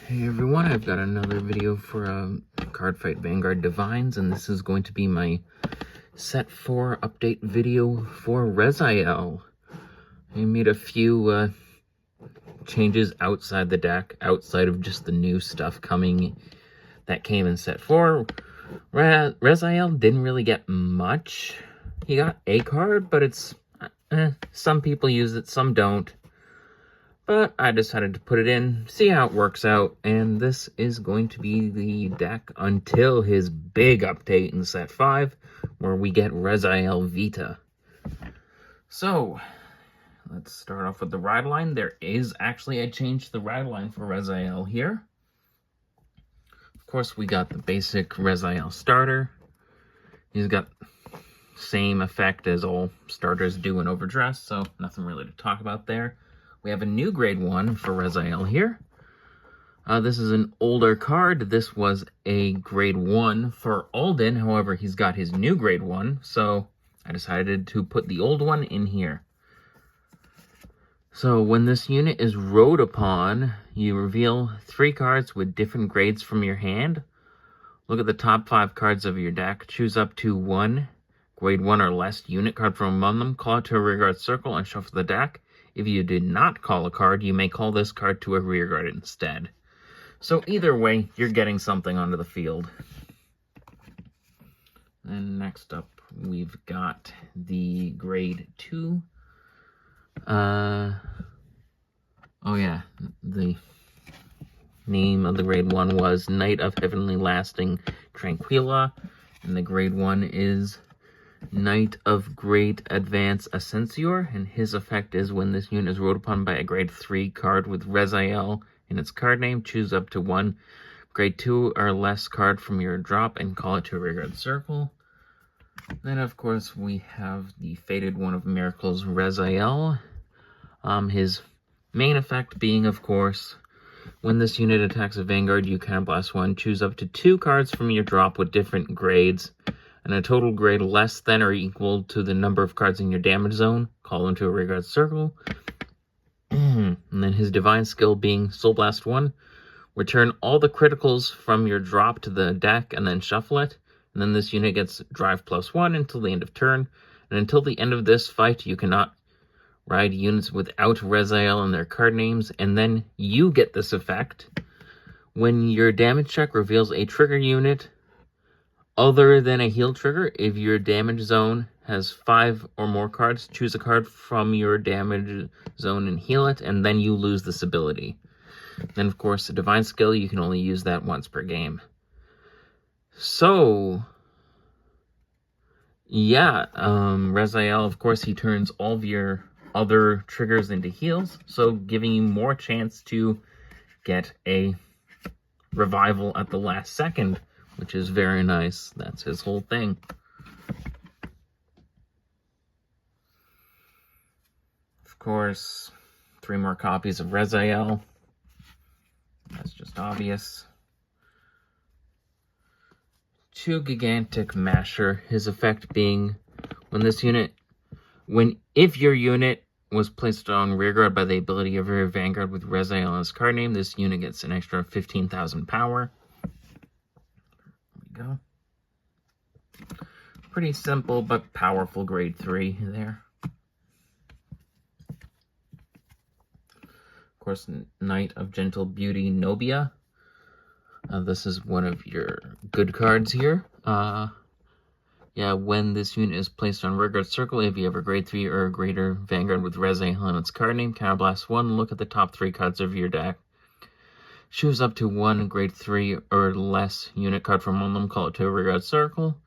Hey everyone, I've got another video for Cardfight Vanguard DivineZ, and this is going to be my Set 4 update video for Rezael. I made a few changes outside the deck, outside of just the new stuff that came in Set 4. Rezael didn't really get much. He got a card, but it's some people use it, some don't. But I decided to put it in, see how it works out, and this is going to be the deck until his big update in Set 5, where we get Rezael Vita. So, let's start off with the ride line. There is actually a change to the ride line for Rezael here. Of course, we got the basic Rezael starter. He's got same effect as all starters do in Overdress, so nothing really to talk about there. We have a new grade 1 for Rezael here. This is an older card. This was a grade 1 for Alden. However, he's got his new grade 1, so I decided to put the old one in here. So when this unit is rode upon, you reveal 3 cards with different grades from your hand. Look at the top 5 cards of your deck. Choose up to 1 grade 1 or less unit card from among them. Call it to a rearguard circle and shuffle the deck. If you did not call a card, you may call this card to a rearguard instead. So either way, you're getting something onto the field. And next up, we've got the grade 2. Oh yeah, the name of the grade 1 was Knight of Heavenly Lasting Tranquilla, and the grade 1 is Knight of Great Advance Ascensior, and his effect is when this unit is rode upon by a grade 3 card with Rezael in its card name, choose up to 1 grade 2 or less card from your drop and call it to a rearguard circle. Then, of course, we have the Fated One of Miracles, Rezael. His main effect being, of course, when this unit attacks a Vanguard, you counterblast 1, choose up to 2 cards from your drop with different grades, and a total grade less than or equal to the number of cards in your damage zone. Call them to a rearguard circle. And then his divine skill being Soul Blast 1. Return all the criticals from your drop to the deck and then shuffle it. And then this unit gets Drive +1 until the end of turn. And until the end of this fight, you cannot ride units without Rezael in their card names. And then you get this effect when your damage check reveals a trigger unit other than a heal trigger. If your damage zone has 5 or more cards, choose a card from your damage zone and heal it, and then you lose this ability. Then, of course, the divine skill, you can only use that once per game. So, yeah, Rezael, of course, he turns all of your other triggers into heals, so giving you more chance to get a revival at the last second, which is very nice. That's his whole thing. Of course, 3 more copies of Rezael. That's just obvious. 2 Gigantic Masher. His effect being if your unit was placed on rearguard by the ability of your Vanguard with Rezael in its card name, this unit gets an extra 15,000 power. Go. Pretty simple but powerful grade 3 there. Of course, Knight of Gentle Beauty, Nobia. This is one of your good cards here. When this unit is placed on rearguard circle, if you have a grade 3 or greater Vanguard with Rezael in its card name, counterblast 1, look at the top 3 cards of your deck. Choose up to 1 grade 3 or less unit card from one of them, call it to a rearguard circle,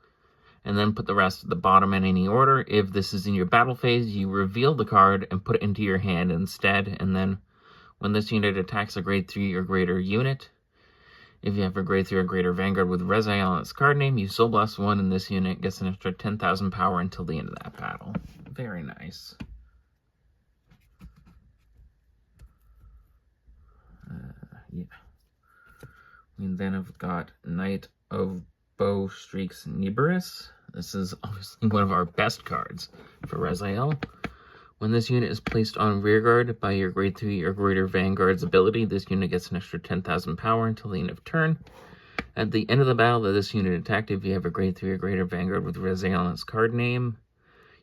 and then put the rest at the bottom in any order. If this is in your battle phase, you reveal the card and put it into your hand instead, and then when this unit attacks a grade 3 or greater unit, if you have a grade 3 or greater Vanguard with Rezael in its card name, you Soul Blast 1, and this unit gets an extra 10,000 power until the end of that battle. Very nice. Yeah. And then I've got Knight of Bow Streaks Nibiris. This is obviously one of our best cards for Rezael. When this unit is placed on rearguard by your grade 3 or greater Vanguard's ability, this unit gets an extra 10,000 power until the end of turn. At the end of the battle that this unit attacked, if you have a grade 3 or greater Vanguard with Rezael on its card name,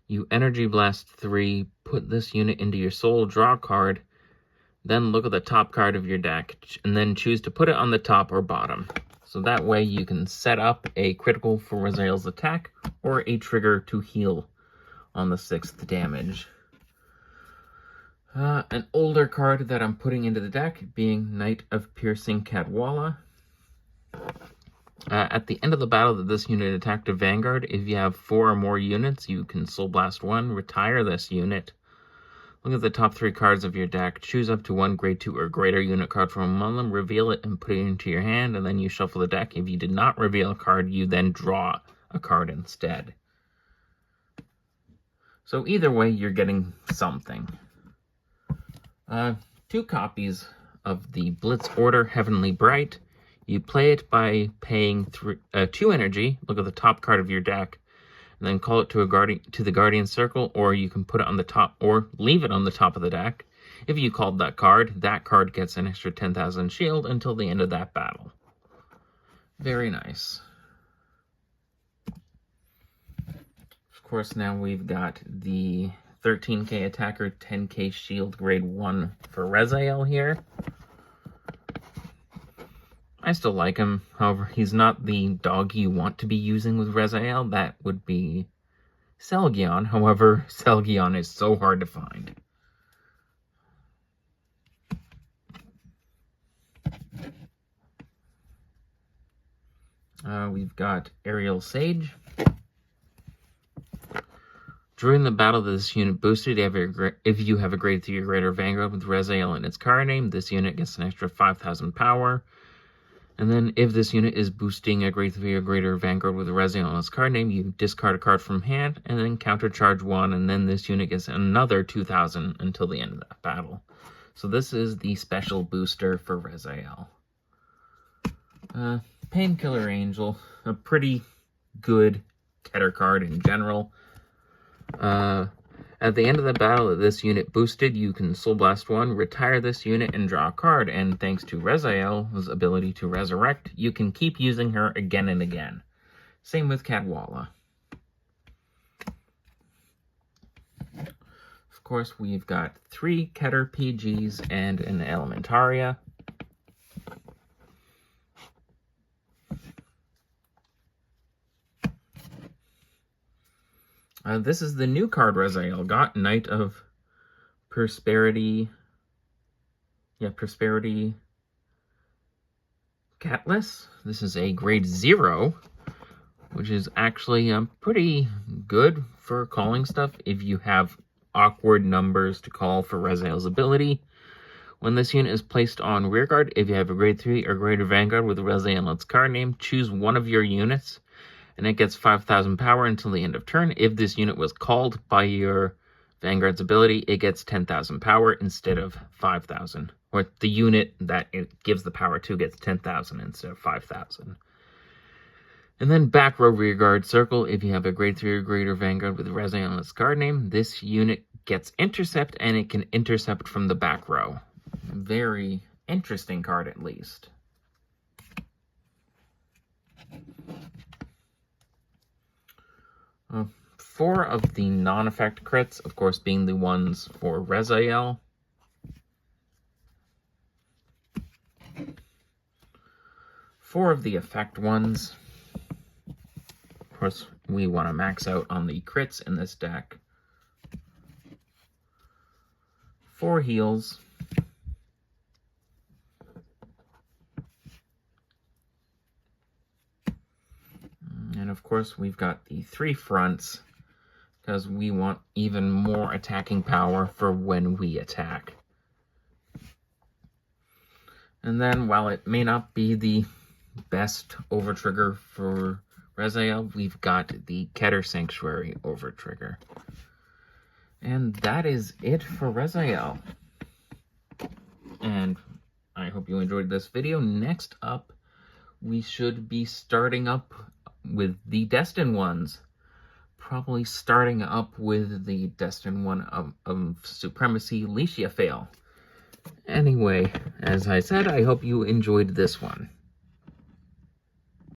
you Energy Blast 3, put this unit into your soul, draw a card, then look at the top card of your deck, and then choose to put it on the top or bottom. So that way you can set up a critical for Rezael's attack, or a trigger to heal on the 6th damage. An older card that I'm putting into the deck being Knight of Piercing Cadwalla. At the end of the battle that this unit attacked a Vanguard, if you have 4 or more units, you can Soul Blast 1, retire this unit. Look at the top 3 cards of your deck, choose up to 1 grade 2 or greater unit card from among them, reveal it and put it into your hand, and then you shuffle the deck. If you did not reveal a card, you then draw a card instead. So either way, you're getting something. 2 copies of the Blitz Order Heavenly Bright. You play it by paying 2 energy, look at the top card of your deck, and then call it to the Guardian Circle, or you can put it on the top, or leave it on the top of the deck. If you called that card gets an extra 10,000 shield until the end of that battle. Very nice. Of course, now we've got the 13k attacker, 10k shield grade 1 for Rezael here. I still like him, however, he's not the dog you want to be using with Rezael. That would be Selgion. However, Selgion is so hard to find. We've got Aerial Sage. During the battle that this unit boosted, if you have a grade 3 or greater Vanguard with Rezael in its card name, this unit gets an extra 5,000 power. And then if this unit is boosting a grade 3 or greater Vanguard with Rezael on its card name, you discard a card from hand and then countercharge 1, and then this unit gets another 2,000 until the end of that battle. So this is the special booster for Rezael. Painkiller Angel, a pretty good Keter card in general. At the end of the battle that this unit boosted, you can Soul Blast 1, retire this unit, and draw a card. And thanks to Rezael's ability to resurrect, you can keep using her again and again. Same with Cadwalla. Of course, we've got 3 Keter PGs and an Elementaria. This is the new card Rezael got, Knight of Prosperity. Yeah, Prosperity Catless. This is a grade 0, which is actually pretty good for calling stuff if you have awkward numbers to call for Rezael's ability. When this unit is placed on rearguard, if you have a grade 3 or greater Vanguard with Rezael in its card name, choose one of your units, and it gets 5,000 power until the end of turn. If this unit was called by your Vanguard's ability, it gets 10,000 power instead of 5,000. Or the unit that it gives the power to gets 10,000 instead of 5,000. And then back row rearguard circle, if you have a grade 3 or greater Vanguard with Rezael in its card name, this unit gets intercept, and it can intercept from the back row. Very interesting card, at least. Four of the non-effect crits, of course, being the ones for Rezael. Four of the effect ones. Of course, we want to max out on the crits in this deck. 4 heals. And of course, we've got the 3 fronts, because we want even more attacking power for when we attack. And then, while it may not be the best overtrigger for Rezael, we've got the Keter Sanctuary overtrigger. And that is it for Rezael. And I hope you enjoyed this video. Next up, we should be starting up with the Destined ones. probably starting up with the Destined one of Supremacy, Licia fail. Anyway, as I said, I hope you enjoyed this one.